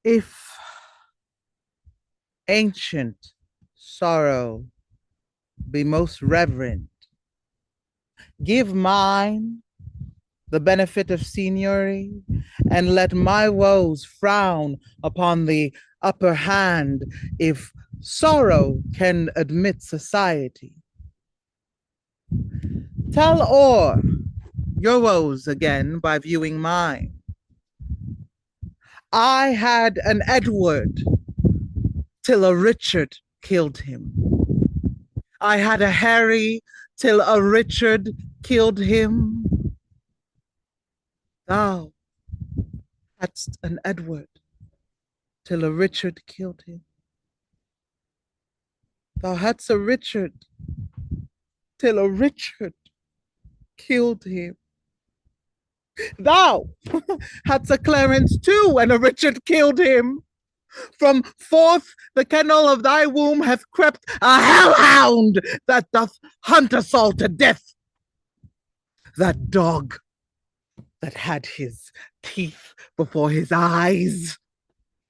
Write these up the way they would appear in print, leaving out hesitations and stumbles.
If ancient sorrow be most reverent, give mine the benefit of seniority, and let my woes frown upon the upper hand if sorrow can admit society. Tell o'er your woes again by viewing mine. I had an Edward till a Richard killed him. I had a Harry till a Richard killed him. Thou hadst an Edward till a Richard killed him. Thou hadst a Richard till a Richard killed him. Thou hadst a Clarence too, and a Richard killed him. From forth the kennel of thy womb hath crept a hellhound that doth hunt us all to death. That dog that had his teeth before his eyes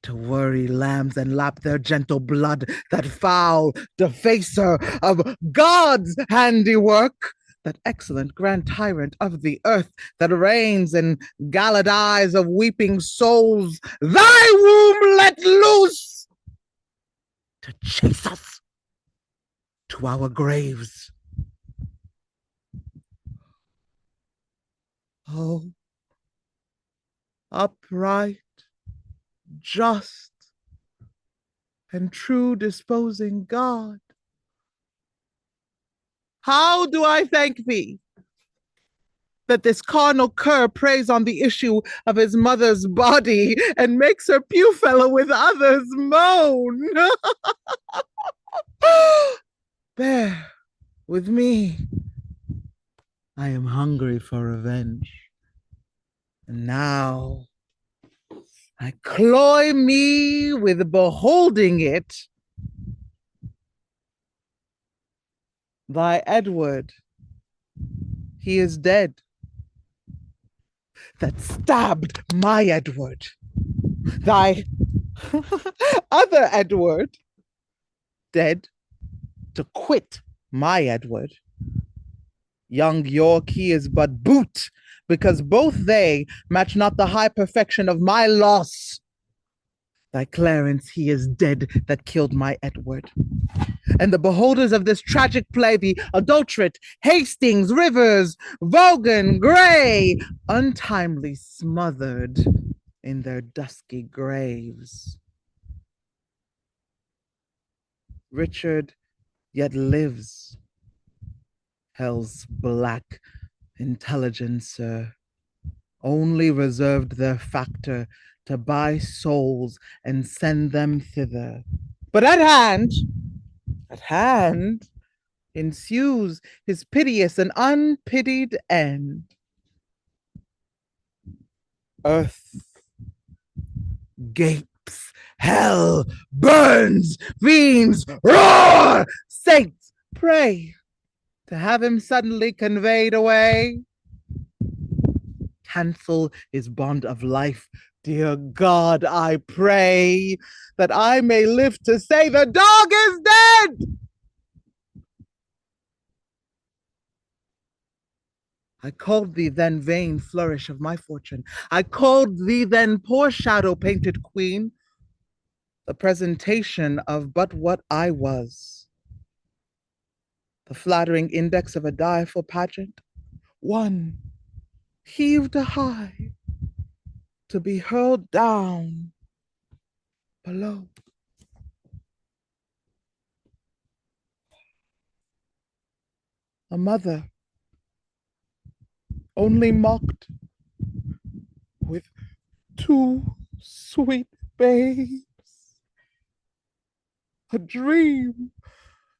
to worry lambs and lap their gentle blood, that foul defacer of God's handiwork, that excellent grand tyrant of the earth that reigns in galled eyes of weeping souls, thy womb let loose to chase us to our graves. Oh, upright, just, and true disposing God, how do I thank thee that this carnal cur preys on the issue of his mother's body and makes her pew fellow with others moan? Bear with me. I am hungry for revenge. And now I cloy me with beholding it. Thy Edward, he is dead, that stabbed my Edward. Thy other Edward, dead to quit my Edward. Young York, he is but boot, because both they match not the high perfection of my loss. Thy Clarence, he is dead that killed my Edward. And the beholders of this tragic play, the adulterate, Hastings, Rivers, Vaughan, Gray, untimely smothered in their dusky graves. Richard yet lives, hell's black intelligencer, only reserved their factor to buy souls and send them thither. But at hand, ensues his piteous and unpitied end. Earth gapes, hell burns, fiends roar, saints pray to have him suddenly conveyed away. Cancel his bond of life, dear God, I pray, that I may live to say the dog is dead. I called thee then vain flourish of my fortune. I called thee then poor shadow painted queen, the presentation of but what I was, the flattering index of a direful pageant, one heaved high to be hurled down below. A mother only mocked with two sweet babes, a dream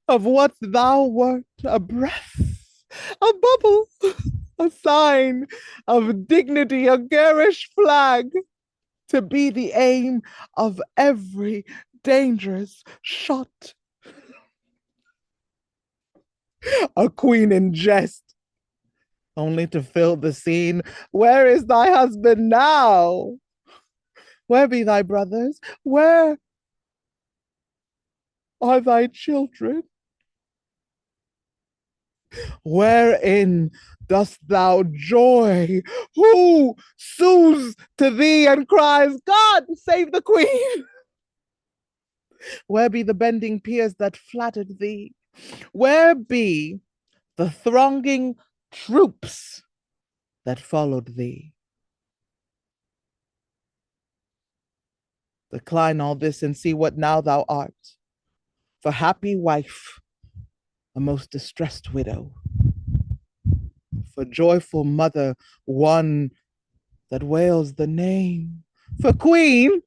of what thou wert, a breath, a bubble, a sign of dignity, a garish flag, to be the aim of every dangerous shot. A queen in jest, only to fill the scene. Where is thy husband now? Where be thy brothers? Where are thy children? Wherein dost thou joy? Who sues to thee and cries, God, save the queen? Where be the bending peers that flattered thee? Where be the thronging troops that followed thee? Decline all this and see what now thou art. For happy wife, a most distressed widow. For joyful mother, one that wails the name. For queen,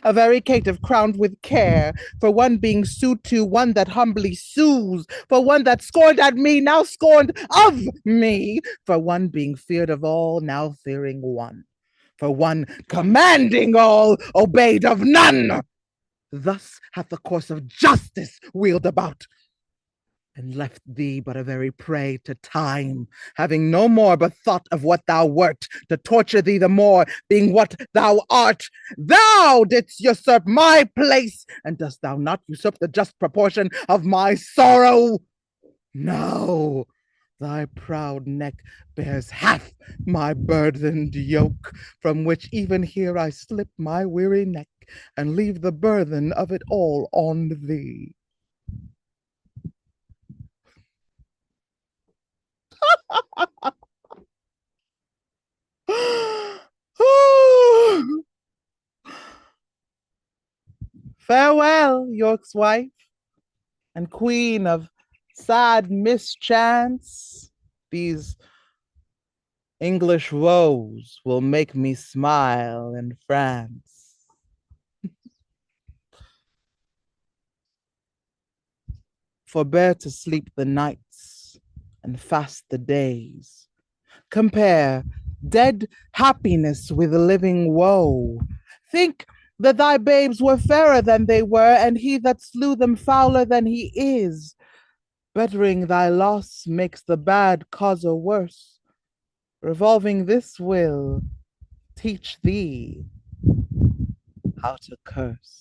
a very caitiff crowned with care, for one being sued to, one that humbly sues, for one that scorned at me, now scorned of me, for one being feared of all, now fearing one, for one commanding all, obeyed of none. Thus hath the course of justice wheeled about, and left thee but a very prey to time, having no more but thought of what thou wert, to torture thee the more, being what thou art. Thou didst usurp my place, and dost thou not usurp the just proportion of my sorrow? No, thy proud neck bears half my burthened yoke, from which even here I slip my weary neck, and leave the burthen of it all on thee. Farewell, York's wife and queen of sad mischance. These English woes will make me smile in France. Forbear to sleep the nights and fast the days. Compare dead happiness with living woe. Think that thy babes were fairer than they were, and he that slew them fouler than he is. Bettering thy loss makes the bad causer worse. Revolving this will teach thee how to curse.